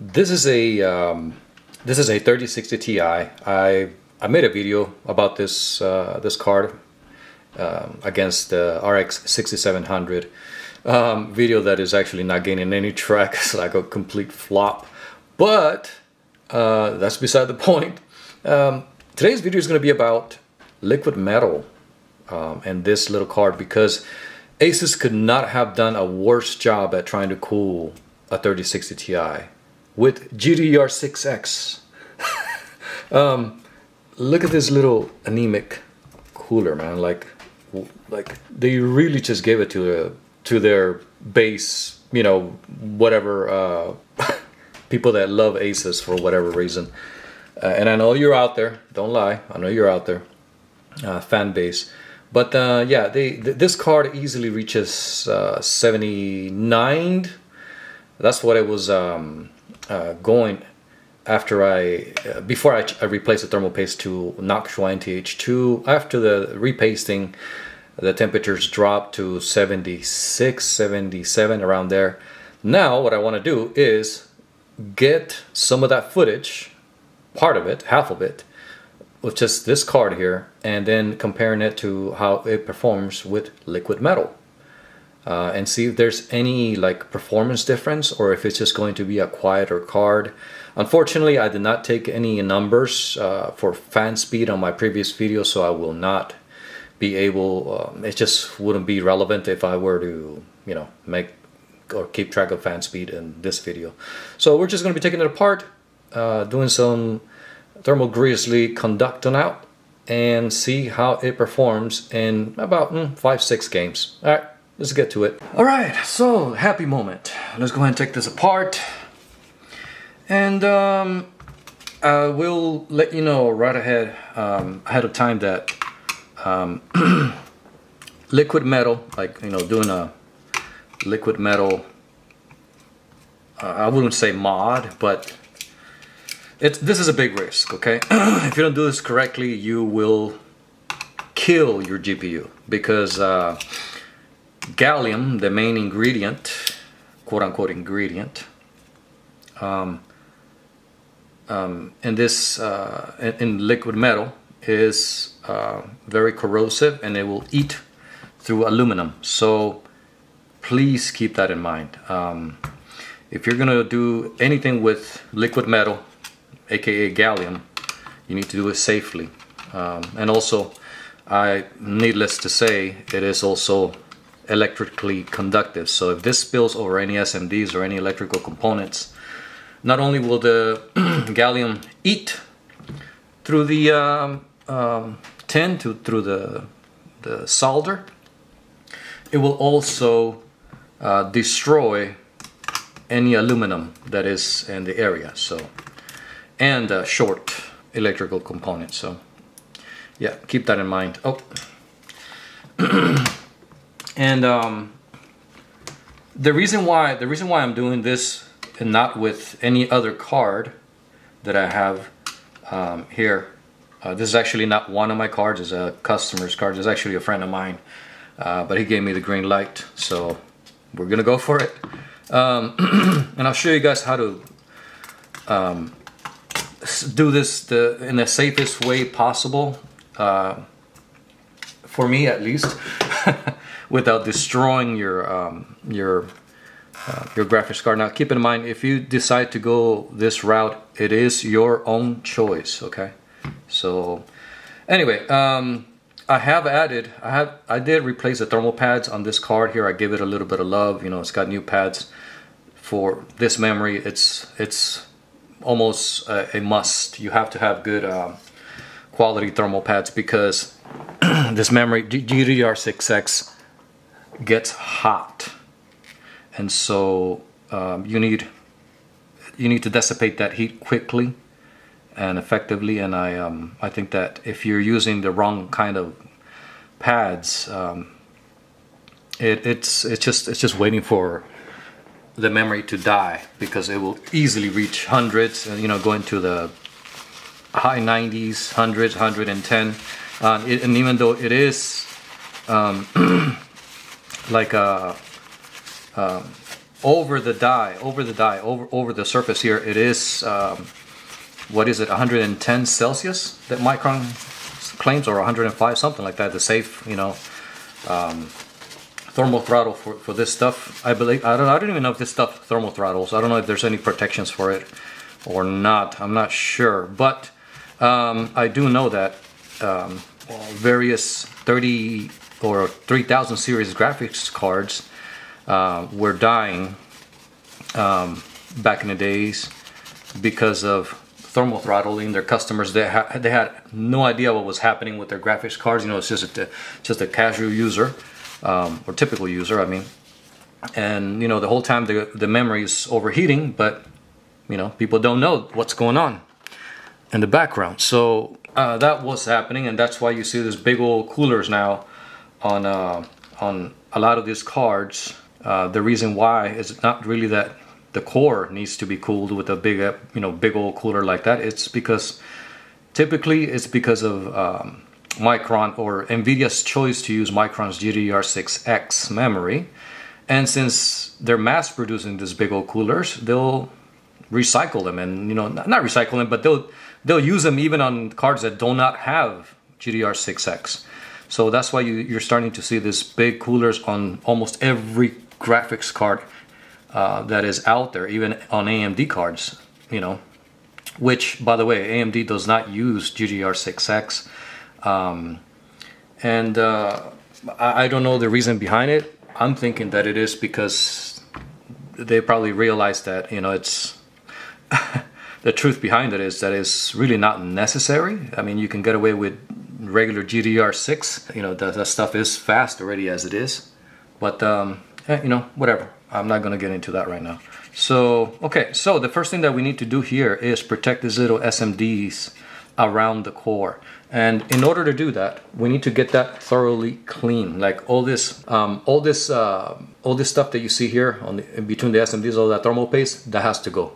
This is a 3060 Ti. I made a video about this this card against the RX 6700 video that is actually not gaining any track. It's like a complete flop. But that's beside the point. Today's video is going to be about liquid metal and this little card, because Asus could not have done a worse job at trying to cool a 3060 Ti with GDDR6X. Look at this little anemic cooler, man. Like they really just gave it to their base, you know, whatever people that love Asus for whatever reason. And I know you're out there. Don't lie. I know you're out there, fan base. But yeah, this card easily reaches 79. That's what it was going after before I replaced the thermal paste to Noctua NTH2. After the repasting, the temperatures dropped to 76, 77, around there. Now what I want to do is get some of that footage, part of it, half of it, with just this card here, and then comparing it to how it performs with liquid metal, and see if there's any like performance difference, or if it's just going to be a quieter card. Unfortunately, I did not take any numbers for fan speed on my previous video, so I will not be able, it just wouldn't be relevant if I were to, you know, make or keep track of fan speed in this video. So we're just going to be taking it apart, doing some Thermal Grizzly Conductonaut, and see how it performs in about 5-6 games. Alright, let's get to it. Alright, so happy moment. Let's go ahead and take this apart. And I will let you know right ahead of time that liquid metal, like, you know, doing a liquid metal, I wouldn't say mod, but this is a big risk, okay? If you don't do this correctly, you will kill your GPU, because gallium, the main ingredient, quote-unquote ingredient, in this in liquid metal is very corrosive, and it will eat through aluminum. So please keep that in mind. If you're gonna do anything with liquid metal, aka gallium, you need to do it safely. And also, needless to say, it is also electrically conductive. So if this spills over any SMDs or any electrical components, not only will the gallium eat through the tin, through the solder, it will also destroy any aluminum that is in the area. So, and short electrical components. So yeah, keep that in mind. Oh, and the reason why I'm doing this and not with any other card that I have here. This is actually not one of my cards. It's a customer's card. It's actually a friend of mine, but he gave me the green light, so we're gonna go for it. And I'll show you guys how to do this in the safest way possible, for me at least, without destroying your graphics card. Now keep in mind, if you decide to go this route, it is your own choice, okay? So anyway, I did replace the thermal pads on this card here. I give it a little bit of love, you know. It's got new pads for this memory. It's almost a must. You have to have good quality thermal pads, because this memory, GDDR6X, gets hot. And so you need to dissipate that heat quickly and effectively. And I think that if you're using the wrong kind of pads, it's just waiting for the memory to die, because it will easily reach hundreds, and, you know, go into the high 90s, hundreds, 110, and even though it is like a over the die, over the surface here, it is what is it, 110 Celsius that Micron claims, or 105, something like that. The safe, you know, thermal throttle for this stuff. I believe, I don't even know if this stuff thermal throttles. I don't know if there's any protections for it or not. I'm not sure, but I do know that various 30 or 3000 series graphics cards were dying back in the days because of thermal throttling. Their customers, they had no idea what was happening with their graphics cards. You know, it's just a casual user, or typical user, I mean. And you know, the whole time the memory is overheating, but you know, people don't know what's going on in the background. So that was happening, and that's why you see these big old coolers now on a lot of these cards. The reason why is not really that the core needs to be cooled with a big, you know, big old cooler like that. It's because typically it's because of Micron, or NVIDIA's choice to use Micron's GDDR6X memory. And since they're mass producing these big old coolers, they'll recycle them, and you know, not recycle them, but they'll use them even on cards that do not have GDDR6X. So that's why you're starting to see these big coolers on almost every graphics card that is out there, even on AMD cards, you know, which, by the way, AMD does not use GDDR6X. I don't know the reason behind it. I'm thinking that it is because they probably realized that, you know, it's the truth behind it is that it's really not necessary. I mean, you can get away with regular GDDR6, you know, that stuff is fast already as it is, but you know, whatever. I'm not going to get into that right now. So okay, so the first thing that we need to do here is protect these little SMDs around the core, and in order to do that, we need to get that thoroughly clean. Like all this stuff that you see here in between the SMDs, all that thermal paste, that has to go.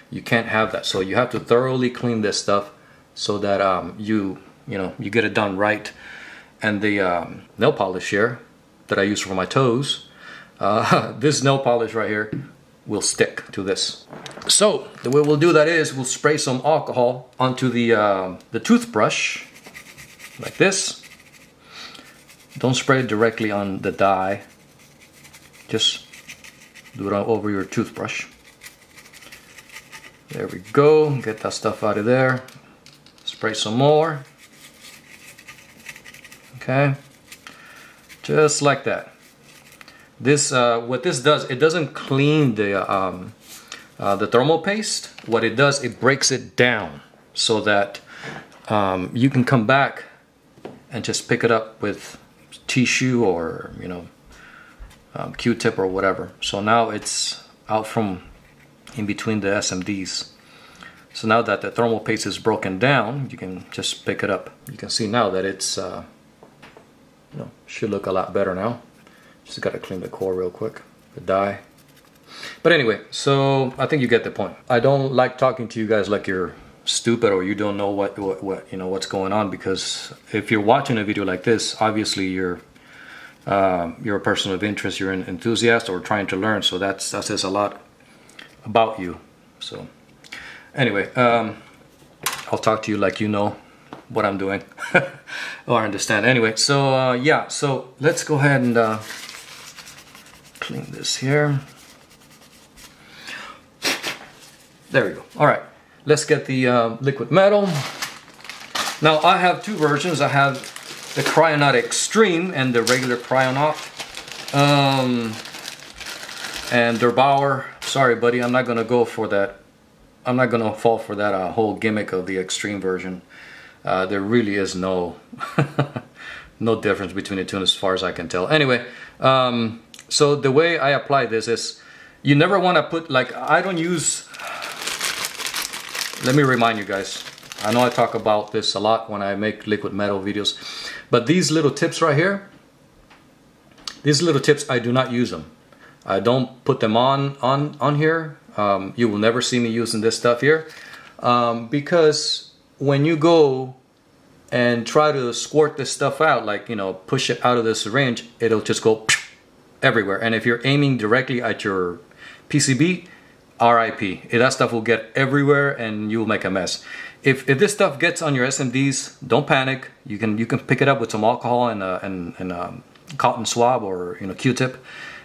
You can't have that. So you have to thoroughly clean this stuff so that you get it done right. And the nail polish here that I use for my toes, this nail polish right here will stick to this. So the way we'll do that is we'll spray some alcohol onto the toothbrush like this. Don't spray it directly on the die. Just do it over your toothbrush. There we go. Get that stuff out of there. Spray some more. Okay, just like that. This what this does, it doesn't clean the thermal paste. What it does, it breaks it down so that you can come back and just pick it up with tissue, or you know, Q-tip or whatever. So now it's out from in between the SMDs. So now that the thermal paste is broken down, you can just pick it up. You can see now that it's you know, should look a lot better now. Just got to clean the core real quick, the die. But anyway, so I think you get the point. I don't like talking to you guys like you're stupid or you don't know what you know what's going on, because if you're watching a video like this, obviously you're a person of interest, you're an enthusiast or trying to learn. So that says a lot about you. So anyway, I'll talk to you like you know what I'm doing or understand. Anyway, so yeah, so let's go ahead and clean this here. There we go. All right, let's get the liquid metal. Now I have two versions. I have the Cryonaut Extreme and the regular Cryonaut. And Der Bauer, sorry buddy, I'm not gonna go for that. I'm not gonna fall for that whole gimmick of the Extreme version. There really is no no difference between the two as far as I can tell. Anyway, so the way I apply this is, you never want to put, like, I don't use, let me remind you guys, I know I talk about this a lot when I make liquid metal videos, but these little tips right here, these little tips, I do not use them. I don't put them on here. You will never see me using this stuff here, because when you go and try to squirt this stuff out, like, you know, push it out of the syringe, it'll just go everywhere. And if you're aiming directly at your PCB, RIP. That stuff will get everywhere and you'll make a mess. If this stuff gets on your SMDs, don't panic. You can pick it up with some alcohol and a cotton swab or Q-tip,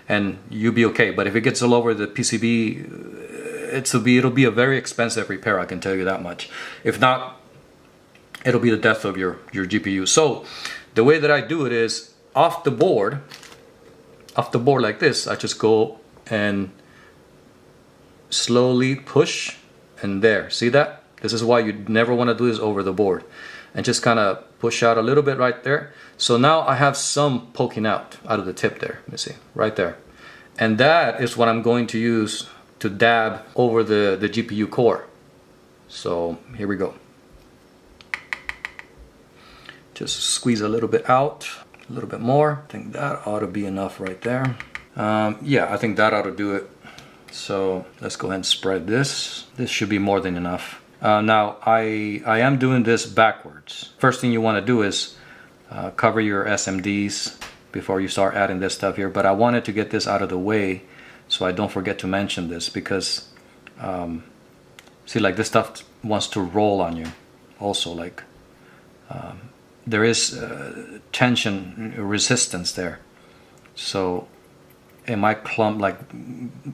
and you'll be okay. But if it gets all over the PCB, it'll be a very expensive repair, I can tell you that much. If not, it'll be the death of your GPU. So the way that I do it is off the board like this. I just go and slowly push, and there, see that? This is why you never want to do this over the board, and just kind of push out a little bit right there. So now I have some poking out of the tip there. Let me see, right there. And that is what I'm going to use to dab over the GPU core. So here we go. Just squeeze a little bit out, a little bit more. I think that ought to be enough right there. Yeah, I think that ought to do it. So let's go ahead and spread this. This should be more than enough. Now I am doing this backwards. First thing you want to do is cover your SMDs before you start adding this stuff here. But I wanted to get this out of the way so I don't forget to mention this, because see, like, this stuff wants to roll on you also. Like there is tension resistance there, so it might clump, like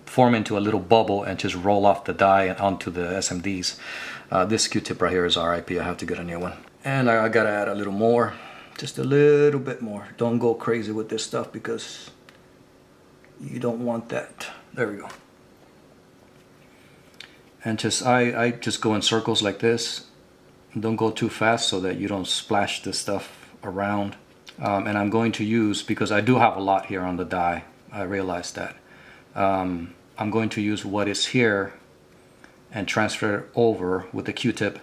form into a little bubble and just roll off the die and onto the SMDs. This Q-tip right here is RIP. I have to get a new one. And I gotta add a little more, just a little bit more. Don't go crazy with this stuff because you don't want that. There we go. And just I just go in circles like this. Don't go too fast so that you don't splash this stuff around. And I'm going to use, because I do have a lot here on the die, I realized that. I'm going to use what is here and transfer it over with the Q-tip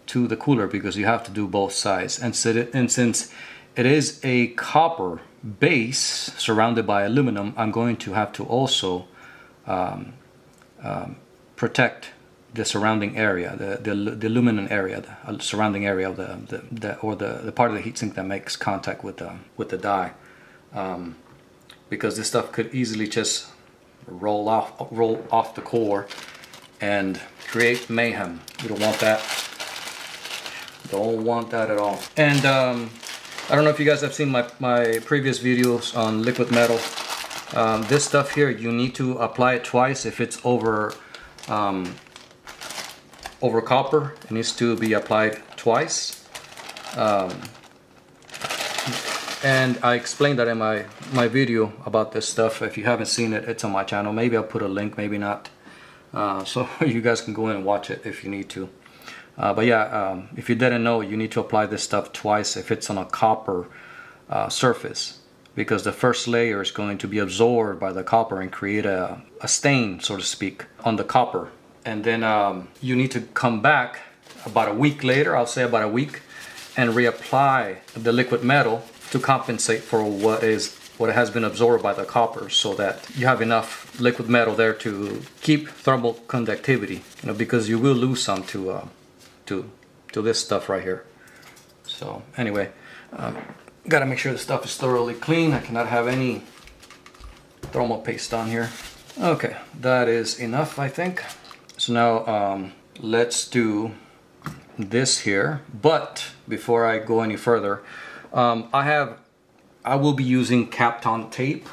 to the cooler, because you have to do both sides. And since it is a copper base surrounded by aluminum, I'm going to have to also protect the surrounding area, the aluminum area, the surrounding area of the part of the heatsink that makes contact with the die. Because this stuff could easily just roll off the core and create mayhem. You don't want that. Don't want that at all. And I don't know if you guys have seen my previous videos on liquid metal. This stuff here, you need to apply it twice. If it's over copper, it needs to be applied twice. And I explained that in my video about this stuff. If you haven't seen it, it's on my channel. Maybe I'll put a link, maybe not. So you guys can go in and watch it if you need to. But yeah, if you didn't know, you need to apply this stuff twice if it's on a copper surface, because the first layer is going to be absorbed by the copper and create a stain, so to speak, on the copper. And then you need to come back about a week later, I'll say about a week, and reapply the liquid metal to compensate for what has been absorbed by the copper, so that you have enough liquid metal there to keep thermal conductivity, because you will lose some to this stuff right here. So anyway, gotta make sure the stuff is thoroughly clean. I cannot have any thermal paste on here. Okay, that is enough, I think. So now let's do this here. But before I go any further, I will be using Kapton tape.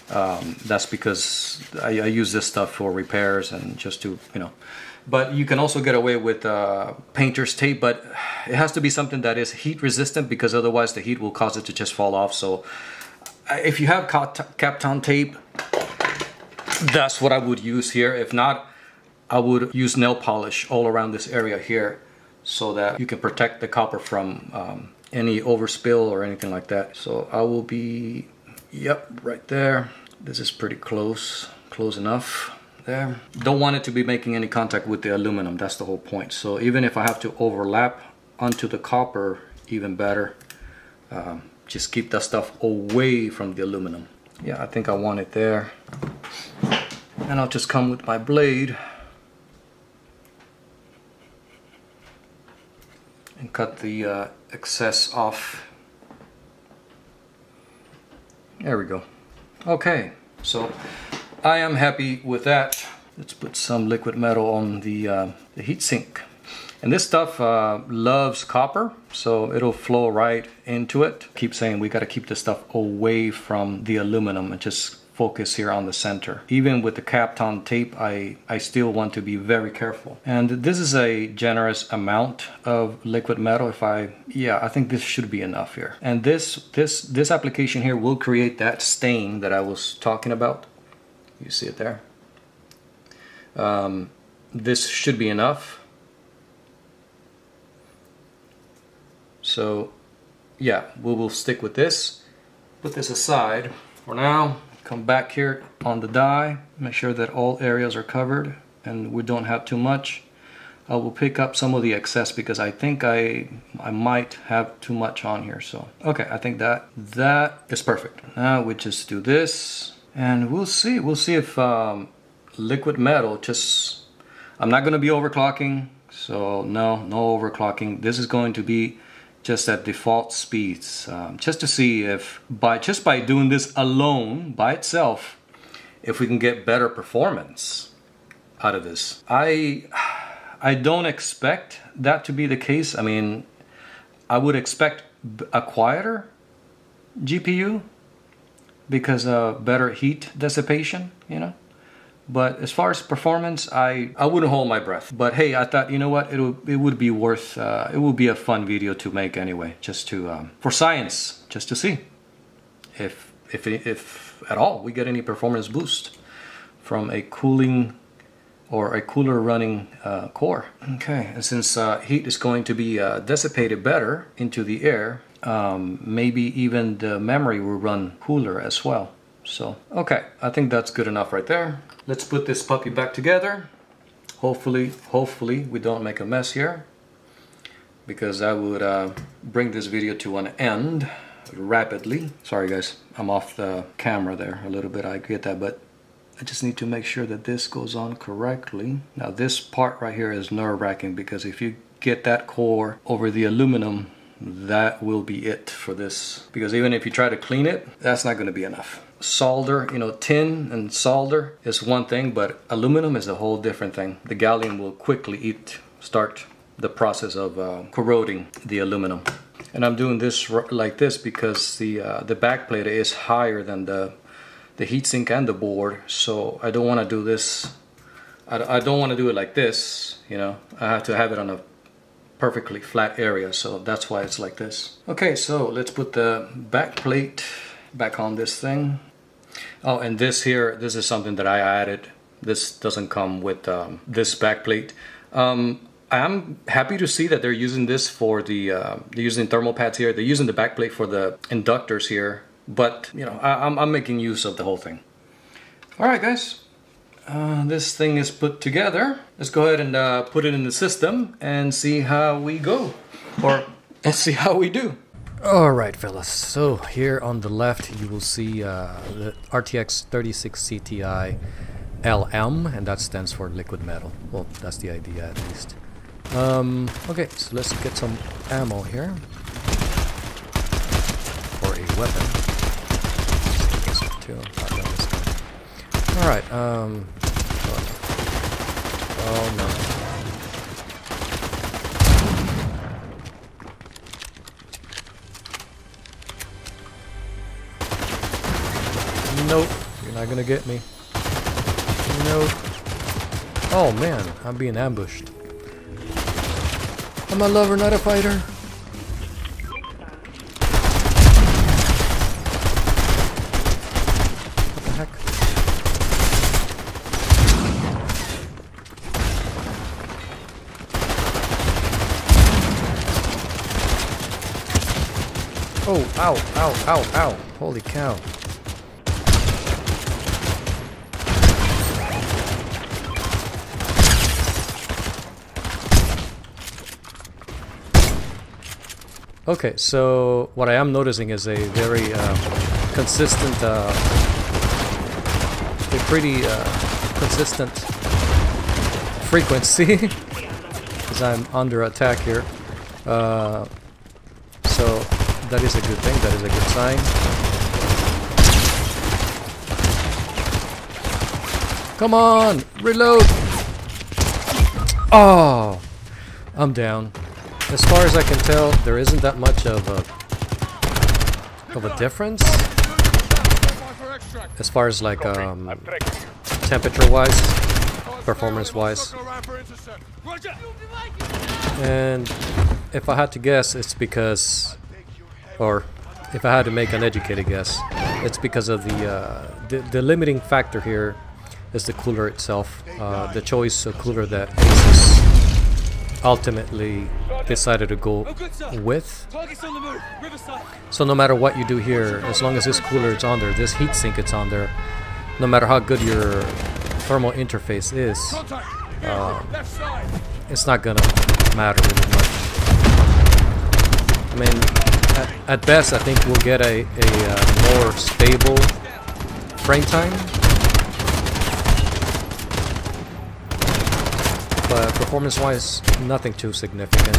That's because I use this stuff for repairs and just to, But you can also get away with painter's tape, but it has to be something that is heat resistant, because otherwise the heat will cause it to just fall off. So if you have Kapton tape, that's what I would use here. If not, I would use nail polish all around this area here, so that you can protect the copper from any overspill or anything like that. So I will be, yep, right there. This is pretty close enough there. Don't want it to be making any contact with the aluminum. That's the whole point. So even if I have to overlap onto the copper, even better. Just keep that stuff away from the aluminum. Yeah, I think I want it there. And I'll just come with my blade and cut the excess off. There we go. Okay, so I am happy with that. Let's put some liquid metal on the heat sink. And this stuff loves copper, so it'll flow right into it. Keep saying we got to keep this stuff away from the aluminum and just focus here on the center. Even with the Kapton tape, I still want to be very careful. And this is a generous amount of liquid metal. I think this should be enough here. And this application here will create that stain that I was talking about. You see it there? This should be enough. So yeah, we will stick with this. Put this aside for now. Come back here on the die, make sure that all areas are covered and we don't have too much. I will pick up some of the excess because I think I might have too much on here. So okay, I think that is perfect. Now we just do this and we'll see if liquid metal just, I'm not going to be overclocking, so no overclocking. This is going to be just at default speeds, just to see if by doing this alone by itself, if we can get better performance out of this. I don't expect that to be the case. I mean, I would expect a quieter GPU because of better heat dissipation, you know. But as far as performance, I wouldn't hold my breath. But hey, I thought, you know what, it would be worth, it would be a fun video to make anyway, just to for science, just to see if at all we get any performance boost from a cooling or a cooler running core. Okay, and since heat is going to be dissipated better into the air, maybe even the memory will run cooler as well. So okay, I think that's good enough right there. Let's put this puppy back together. Hopefully we don't make a mess here, because that would bring this video to an end rapidly. Sorry guys, I'm off the camera there a little bit, I get that, but I just need to make sure that this goes on correctly. Now this part right here is nerve-wracking, because if you get that core over the aluminum, that will be it for this, because even if you try to clean it, that's not going to be enough. Solder, you know, tin and solder is one thing, but aluminum is a whole different thing. The gallium will quickly start the process of corroding the aluminum. And I'm doing this like this because the back plate is higher than the heatsink and the board, so I don't want to do this. I don't want to do it like this, you know. I have to have it on a perfectly flat area, so that's why it's like this. Okay, so let's put the back plate back on this thing. Oh, and this here, this is something that I added. This doesn't come with this back plate. I'm happy to see that they're using this for they're using thermal pads here. They're using the back plate for the inductors here, but you know, I'm making use of the whole thing. All right, guys. This thing is put together. Let's go ahead and put it in the system and see how we go, and see how we do. Alright fellas, so here on the left you will see the RTX 3060 Ti LM, and that stands for liquid metal. Well, that's the idea at least. Okay, so let's get some ammo here for a weapon. Alright, oh no. Nope, you're not gonna get me. Nope. Oh man, I'm being ambushed. I'm a lover, not a fighter. What the heck? Oh, ow, ow, ow, ow. Holy cow. Okay, so what I am noticing is a very consistent, consistent frequency, because I'm under attack here. So that is a good thing, that is a good sign. Come on, reload. Oh, I'm down. As far as I can tell, there isn't that much of a difference as far as like temperature-wise, performance-wise. And if I had to guess, it's because, or if I had to make an educated guess, it's because of the limiting factor here is the cooler itself. The choice of cooler that Asus ultimately decided to go with. So no matter what you do here, as long as this cooler is on there, this heatsink is on there, no matter how good your thermal interface is, it's not gonna matter really much. I mean, at best, I think we'll get a more stable frame time, but performance-wise, nothing too significant.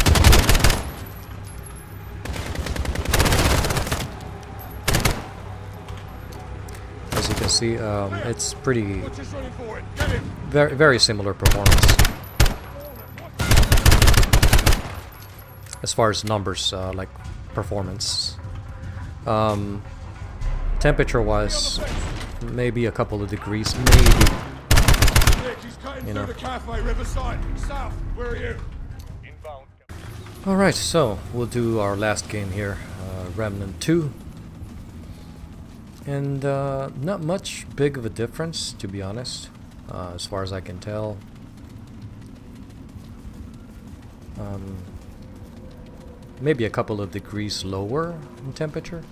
As you can see, it's pretty very similar performance as far as numbers, like performance. Temperature-wise, maybe a couple of degrees, maybe. You know. Alright, so we'll do our last game here, Remnant 2. And not much big of a difference, to be honest, as far as I can tell. Maybe a couple of degrees lower in temperature.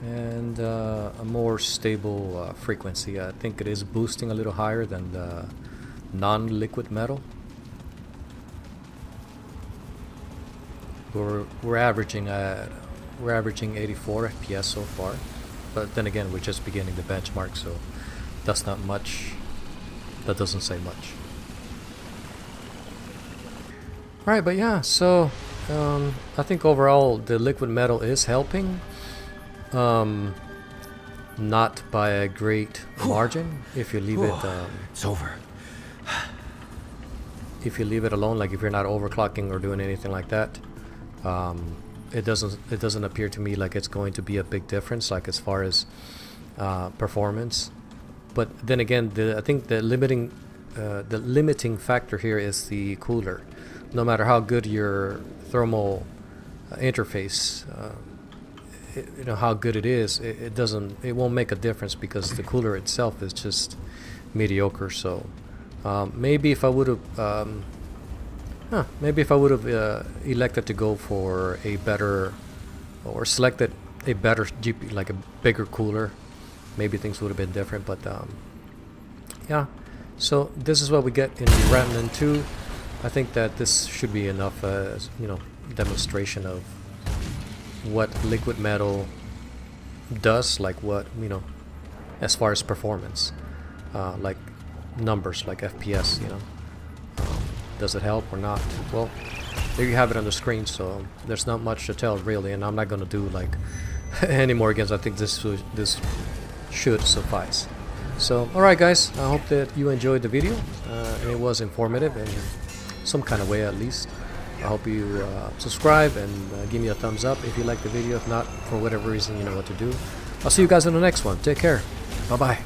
And a more stable frequency. I think it is boosting a little higher than the non-liquid metal. We're averaging 84 FPS so far, but then again we're just beginning the benchmark, so that's not much. That doesn't say much. Right, but yeah, so I think overall the liquid metal is helping. Not by a great margin if you leave it. It's over. If you leave it alone, like if you're not overclocking or doing anything like that, it doesn't appear to me like it's going to be a big difference, like as far as performance. But then again, I think the limiting factor here is the cooler. No matter how good your thermal interface, you know how good it is, it won't make a difference because the cooler itself is just mediocre. So maybe if I would have elected to go for a better, or selected a better GPU, like a bigger cooler, maybe things would have been different. But yeah, so this is what we get in Remnant 2. I think that this should be enough, you know, demonstration of what liquid metal does, like what, you know, as far as performance, like numbers, like FPS, you know. Does it help or not? Well, there you have it on the screen, so there's not much to tell really, and I'm not gonna do like any more games. I think this should suffice. So alright guys, I hope that you enjoyed the video, and it was informative in some kind of way at least. I hope you subscribe and give me a thumbs up if you like the video. If not, for whatever reason, you know what to do. I'll see you guys in the next one. Take care. Bye bye.